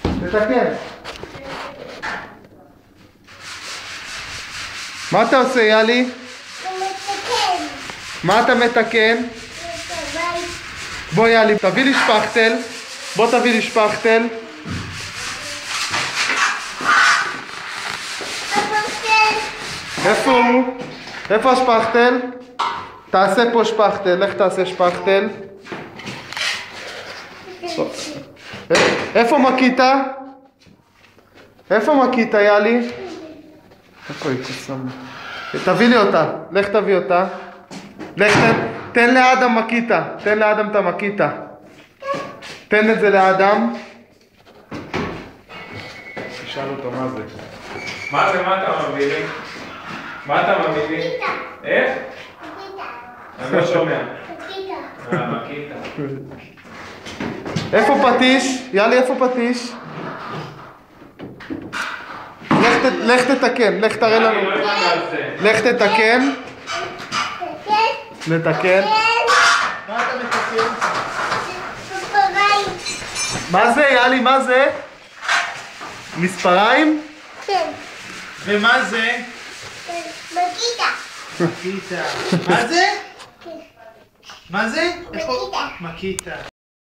תתקן. מה אתה עושה, יאלי? מה אתה מתקן? בוא יאלי, תביא לי שפכטל. בוא תביא לי שפכטל. איפה הוא? איפה השפכטל? תעשה פה שפכטל, לך תעשה שפכטל. איפה מקיטה? איפה מקיטה, יאלי? איפה היא קוסם? תביא לי אותה, לך תביא אותה. לך תן לאדם מקיטה, תן לאדם את המקיטה. תן את זה לאדם. תשאל אותו מה זה. מה זה, מה אתה מביא לי? מה אתה מביא לי? איך? אני לא שומע. מקיטה. איפה פטיש? יאלי, איפה פטיש? לך תתקן, לך תראה לנו. לך תתקן. נתקן. מה אתה מתקן? מה זה, יאלי, מה זה? מספריים? כן. ומה זה? מקיטה. מקיטה. מה זה? כן. מה זה? מקיטה. מקיטה.